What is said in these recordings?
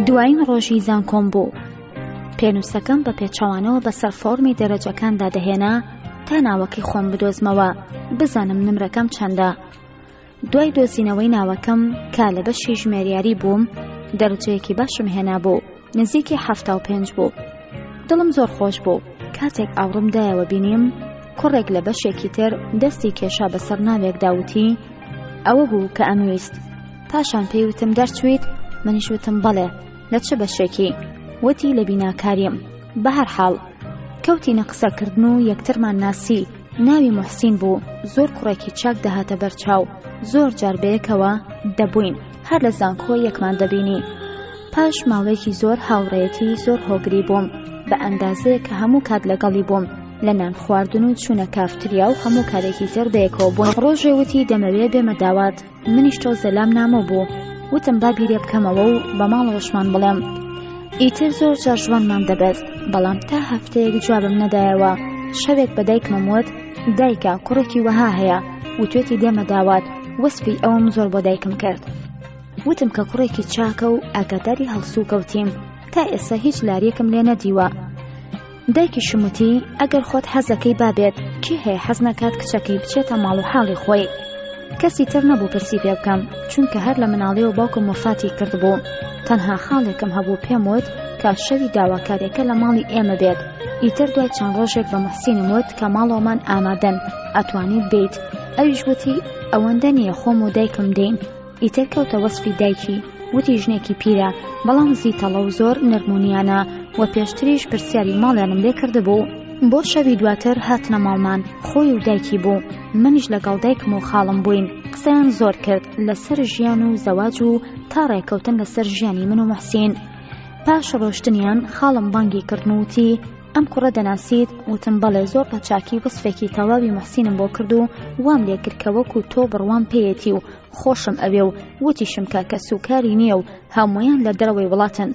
دوایین ڕۆژی زانکۆم بوو. پێنووسەکەم بە پێچەوانەوە بەسەر فۆرمی دەرەجەکاندا دەهێنا تا ناوەکەی خۆم بدۆزمەوە بزانم نمرەکەم چەندە. دوای دۆزینەوەی ناوەکەم کا لە بەشی ژمێریاری بووم دەرەجەیەکی باشم هێنا بوو، نزیکی 75 بوو. دڵم زۆر خۆش بوو. کاتێک ئاوڕم دایەوە بینیم کوڕێک لە بەشێکی تر دەستی کێشا بەسەر ناوێک داوتی ئەوە بوو کە ئەمویست. پاشان پێی وتم دەرچویت؟ منیش وتم بەڵێ. لە چه بەشێکی؟ وتی لە بیناکاریم. بە هەر حاڵ کەوتینە قسەکردن و یەکترمان ناسی. ناوی موحسین بوو. زۆر کوڕێکی چاک دەهاتە بەرچاو. زۆر جار بەیەکەوە دەبووین، هەر لە زانکۆ یەکمان دەبینی. پاش ماوەیەکی زۆر هاوڕێیەتی زۆر هۆگری بووم، بە ئەندازەیە کە هەموو کات لەگەڵی بووم لە نان خواردن و چوونە کافتریا و هەموو کارێکی تر بەیەکەوە بوون. ڕۆژێ وتی دەمەوێت بێمە داوات. منیش تۆ زەلام نامە بوو. وتم با بیرێ بکەمەوە و بە ماڵەوەشمان بڵێم. ئیتر زۆر جار ژوانمان دەبێت، بەڵام تا هەفتەیەک جوابم نەدایەوە. شەوێک بە دایکمم وت دایکە کوڕێکی وەها هەیە وتوێتی دێمە داوات. وەسپی ئەوم زۆر بۆ دایکم کرد. وتم کە کوڕێکی چاکە و ئاگاداری هەڵسوو کەوتیم. تا ئێستا هیچ لاریەکم لێ نەدیوە. دایکی شموتی ئەگەر خۆت حەزەکەی بابێت کی هەیە حەز نەکات کچەکەی بچێتە ماڵ و حاڵی خۆی. کەسی تر نەبوو پرسی پێ بکەم، چونکە هەر لە مناڵیەوە باوکم وەفاتی کردبوو. تەنها خاڵێکم هەبوو پێم وت کە شەوی داواکاریەکە لە ماڵی ئێمە بێت. ئیتر دوای چەند ڕۆژێک بە موحسینم وت کە ماڵەوەمان ئامادەن، ئەتوانیت بیت. ئەویش وتی ئەوەندە نییە، خۆم و دایکم دێین. ئیتر کەوتە وەسفی دایکی. وتی ژنێکی پیرە، بەڵام زیتەڵە و زۆر نەرمونیانە و پێشتریش پرسیاری ماڵیانم لێ کردبوو. بۆ شەوی دواتر هاتنە ماڵمان، خۆی و دایکی بوو. منیش لەگەڵ دایکم و خاڵم بووین. قسەیان زۆر کرد لەسەر ژیان و زەواج و تا ڕێکەوتن لەسەر ژیانی من و موحسین. پاش ڕۆشتنیان خاڵم بانگی کردن و وتی ئەم کوڕە دەناسیت؟ وتم بەڵێ. زۆر بە چاکی وەسفێکی تەواوی موحسینم بۆ کرد و وام لێ کرد کە وەکو تۆ بڕوام پێیەتی و خۆشم ئەوێ و وتیشم کە سوکاری نییە و هەموویان لە دەرەوەی وڵاتن،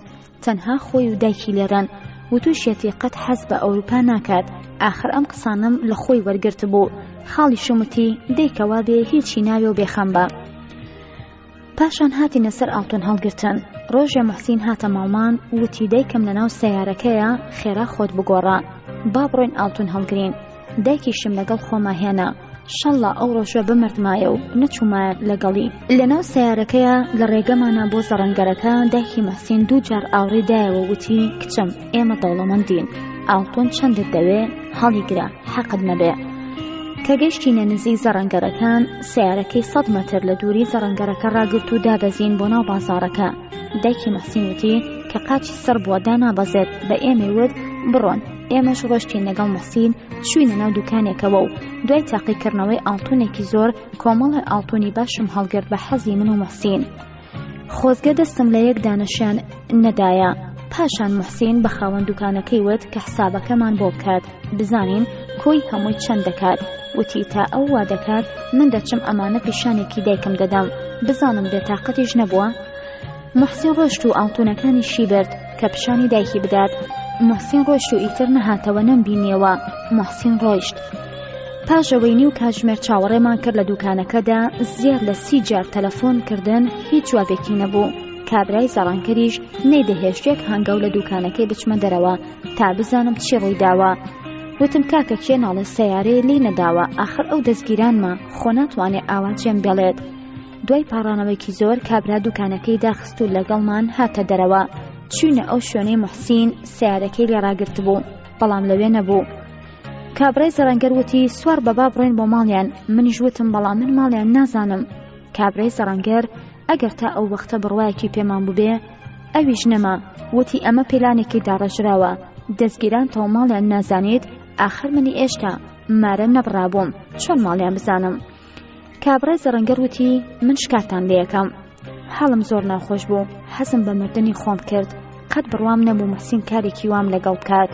تەنها خۆی و دایکی لێرەن. وتوشێتی قەت حەز بە ئەوروپا ناکات. ئاخر ئەم قسانم لە خۆی وەرگرت بوو. خاڵی شموتی دایکەوا بێ هیچی ناوێ و بێخەم بە. پاشان هاتینە سەر ئاڵتون هەڵگرتن. ڕۆژێ موحسین هاتە ماڵمان وتی دایکم لەناو سەیارەکەیە، خێرا خۆت بگۆڕە، با بڕۆین ئاڵتون هەڵگرین. دایکیشم لەگەڵ خۆما هێنا. شەڵا ئەو ڕۆژە بمردمایە و نەچوومایە لەگەڵی. لەناو سەیارەکەیە لە ڕێگەمانە بۆ زەڕەنگەرەکە دایکی موحسین دوو جار ئاوڕێ دایەوە وتی کچم ئێمە دەوڵەمەندین، ئاڵتون چەندت دەوێ؟ هەڵی گرە، حەقت نەبێ. کە گەیشتینە نزیک زەڕەنگەرەکان، سەیارەکەی 100 مەتر لە دووری زەڕەنگەرەکە ڕاگرت و دابەزین بۆ ناو بازاڕەکە. دایکی موحسین وتی کە قاچی سەر بووە دانابەزێت، بە ئێمەی وت بڕۆن. ئێمەش ڕۆشتین لەگەڵ موحسین چوینە ناو دوکانێکەوە و دوای تاقیکردنەوەی ئاڵتونێکی زۆر کۆمەڵی ئاڵتونی باشم هەڵگرت بە حەزی من و موحسین. خۆزگە دەستم لە یەک دانەشیان نەدایە. پاشان موحسین بە خاوەن دوکانەکەی وت کە حسابەکەمان بۆ بکات، بزانین کۆی هەمووی چەند دەکات. وتی تا ئەو وا دەکات من دەچم ئەمانە پیشانێکی دایکم دەدەم، بزانم بێتاقەتیش نەبووە. موحسین ڕۆشت و ئاڵتونەکانی شی برد کە پیشانی دایکی بدات. موحسین ڕۆیشت و ئیتر نەهاتەوە نەمبینیەوە. موحسین ڕۆیشت. پاشەوەی نیو کاتژمێر چاوەڕێمان کرد لە دوکانەکەدا. زیاد لە 30 جار تەلەفۆن کردن، هیچ جوابێکی نەبوو. کابرای زەڕانکەریش نەیدەهێشتێک هەنگاو لە دوکانەکەی بچمە دەرەوە تا بزانم چی ڕووی داوە. وتم کاکە کێ ناڵێ سەیارەیە لی نەداوە، ئاخر ئەو دەستگیرانمە، خۆ ناتوانێ ئاواتیان بێڵێت. دوای پاڕانەوەیکی زۆر کابرا دوکانەکەی داخست و لەگەڵمان هاتە دەرەوە. چوونە ئەو شوێنەی موحسین سەیارەکەی لێ ڕاگرت بوو، بەڵام لەوێ نەبوو. کابرای زەڕەنگەر وتی سوار بەبا بڕۆین بۆ ماڵیان. منیش وتم بەڵام من ماڵیان نازانم. کابرای زەڕەنگەر ئەگەر تا ئەو وەختە بڕوایەکی پێمان بووبێ ئەویش نەما. وتی ئەمە پێلانێکی داڕەژراوە، دەستگیران تۆ ماڵیان نازانیت. ئاخر منی ئێشتا مارە نەبڕابووم، چۆن ماڵیان بزانم؟ کابرای زەڕەنگەر وتی من شکاتان لێ یەکەم. حاڵم زۆر ناخۆش بوو، حەزم بە مردنی خۆم کرد. قەت بڕوام نەبوو موحسین کارێکی وام لەگەڵ بکات.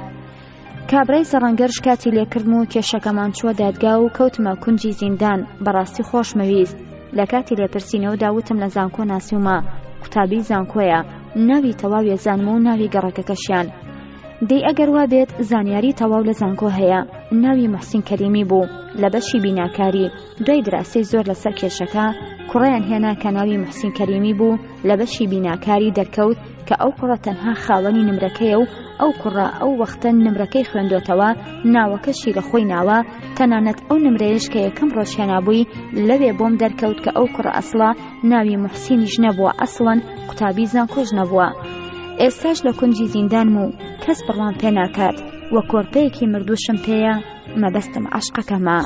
کابرای زەڕەنگەر شکاتی لێکردم و کێشەکەمان چووە دادگا و کەوتمە کونجی زیندان. بەڕاستی خۆشمەویست. لە کاتی لێپرسینەوە داوتم لە زانکۆ ناسیومە، قوتابی زانکۆیە، ناوی تەواوی زانمە و ناوی گەڕەکەکەشیان. دەی ئەگەر وا بێت زانیاری تەواو لە زانکۆ هەیە. ناوی موحسین کەریمی بوو، لە بەشی بیناکاری. دوای دراسی زۆر لەسەر کێشەکە کوڕیان هێنا کە ناوی موحسین کەریمی بوو لە بەشی بیناکاری دەرکەوت کە ئەو کوڕە تەنها خاوەنی نمرەکەیە و ئەو کوڕە ئەو وەختە نمرەکەی خوێندوتەوە ناوەکەشی لە خۆی ناوە تەنانەت ئەو نمرەیەش کە یەکەم ڕۆژهێنابووی لەوێ بۆم دەرکەوت کە ئەو کوڕە ئەسڵا ناوی موحسینیش نەبووە ئەسڵەن قوتابی زانکۆش نەبووە. ئێستاش لە کونجی زیندانم و کەس بڕوان پێ ناکات وە کۆرپەیەکی مردووشم پێیە مەبەستم عەشقەکەمە.